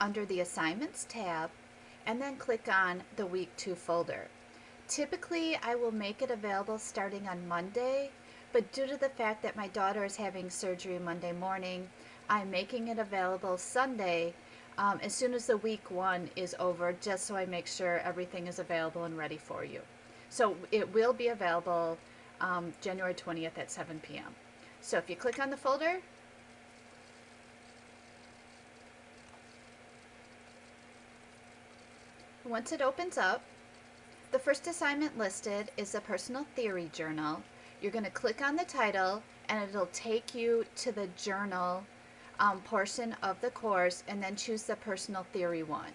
under the Assignments tab and then click on the Week 2 folder. Typically, I will make it available starting on Monday, but due to the fact that my daughter is having surgery Monday morning, I'm making it available Sunday as soon as the week 1 is over, just so I make sure everything is available and ready for you. So it will be available January 20th at 7 p.m. So if you click on the folder, once it opens up, the first assignment listed is the Personal Theory Journal. You're going to click on the title and it'll take you to the journal portion of the course, and then choose the Personal Theory one.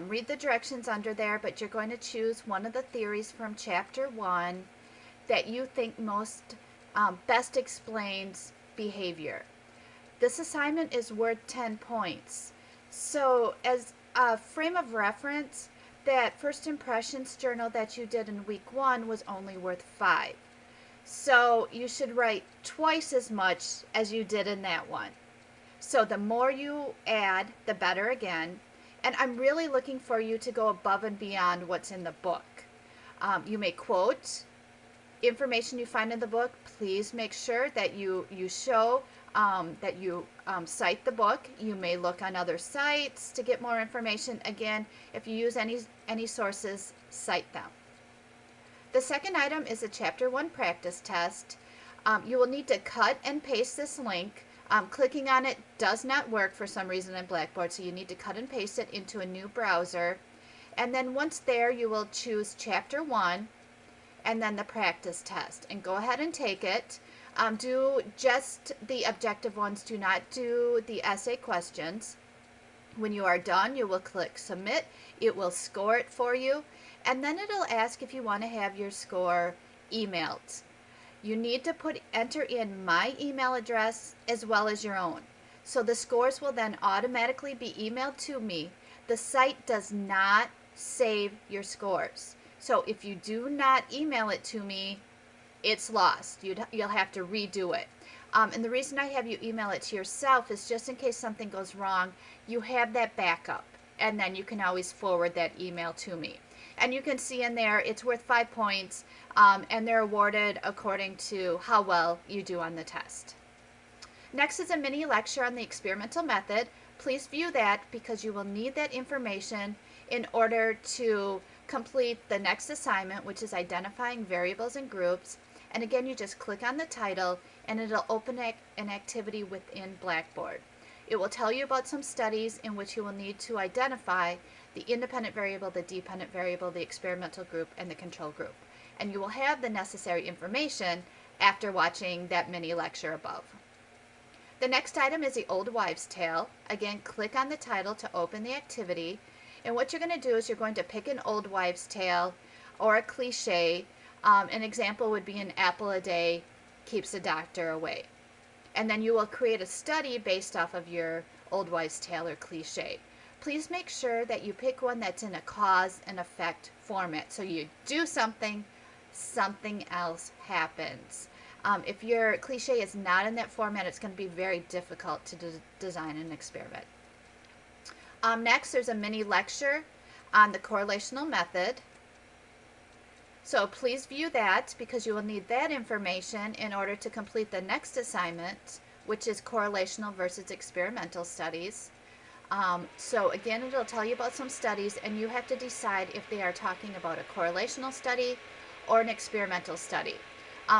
Read the directions under there, but you're going to choose one of the theories from Chapter 1 that you think best explains behavior. This assignment is worth 10 points. So as a frame of reference, that first impressions journal that you did in week 1 was only worth 5. So you should write twice as much as you did in that one. So the more you add, the better again. And I'm really looking for you to go above and beyond what's in the book. You may quote information you find in the book. Please make sure that you show that you cite the book. You may look on other sites to get more information. Again, if you use any sources, cite them. The second item is a Chapter 1 practice test. You will need to cut and paste this link. Clicking on it does not work for some reason in Blackboard, so you need to cut and paste it into a new browser. And then once there, you will choose Chapter 1 and then the practice test. And go ahead and take it. Do just the objective ones. Do not do the essay questions. When you are done, you will click Submit. It will score it for you. And then it'll ask if you want to have your score emailed. You need to enter in my email address as well as your own. So the scores will then automatically be emailed to me. The site does not save your scores. So if you do not email it to me, it's lost. You'll have to redo it. And the reason I have you email it to yourself is just in case something goes wrong, you have that backup. And then you can always forward that email to me. And you can see in there it's worth 5 points, and they're awarded according to how well you do on the test. Next is a mini lecture on the experimental method. Please view that because you will need that information in order to complete the next assignment, which is identifying variables and groups. And again, you just click on the title and it'll open an activity within Blackboard. It will tell you about some studies in which you will need to identify the independent variable, the dependent variable, the experimental group, and the control group. And you will have the necessary information after watching that mini lecture above. The next item is the Old Wives' Tale. Again, click on the title to open the activity. And what you're going to do is you're going to pick an Old Wives' Tale or a cliche. An example would be an apple a day keeps the doctor away. And then you will create a study based off of your Old Wives' Tale or cliche. Please make sure that you pick one that's in a cause and effect format. So you do something, something else happens. If your cliche is not in that format, it's going to be very difficult to design an experiment. Next, there's a mini lecture on the correlational method. So please view that because you will need that information in order to complete the next assignment, which is correlational versus experimental studies. So again, it'll tell you about some studies and you have to decide if they are talking about a correlational study or an experimental study.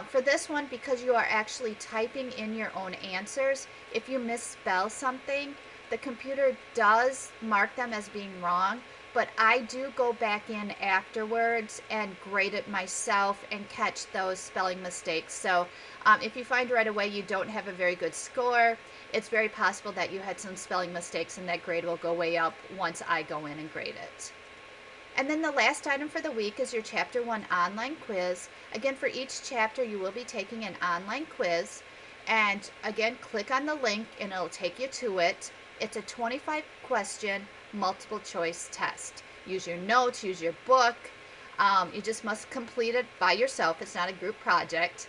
For this one, because you are actually typing in your own answers, if you misspell something, the computer does mark them as being wrong, but I do go back in afterwards and grade it myself and catch those spelling mistakes. So if you find right away you don't have a very good score, it's very possible that you had some spelling mistakes and that grade will go way up once I go in and grade it. And then the last item for the week is your Chapter 1 online quiz. Again, for each chapter you will be taking an online quiz. And again, click on the link and it'll take you to it. It's a 25-question multiple choice test. Use your notes, use your book. You just must complete it by yourself. It's not a group project.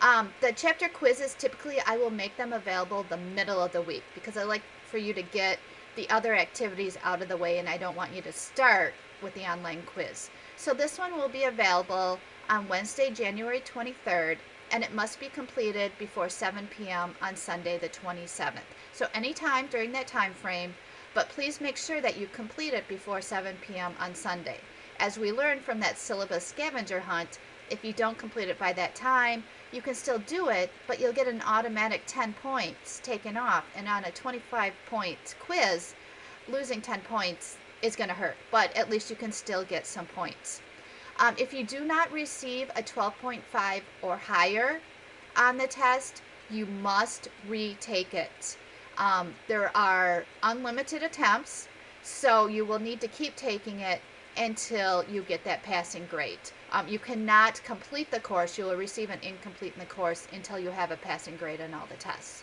The chapter quizzes, typically I will make them available the middle of the week because I like for you to get the other activities out of the way, and I don't want you to start with the online quiz. So this one will be available on Wednesday, January 23rd, and it must be completed before 7 p.m. on Sunday the 27th. So anytime during that time frame, but please make sure that you complete it before 7 p.m. on Sunday. As we learned from that syllabus scavenger hunt, if you don't complete it by that time, you can still do it, but you'll get an automatic 10 points taken off. And on a 25-point quiz, losing 10 points is going to hurt, but at least you can still get some points. If you do not receive a 12.5 or higher on the test, you must retake it. There are unlimited attempts, so you will need to keep taking it until you get that passing grade. You cannot complete the course. You will receive an incomplete in the course until you have a passing grade on all the tests.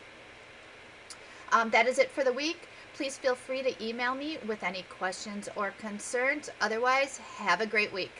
That is it for the week. Please feel free to email me with any questions or concerns. Otherwise, have a great week.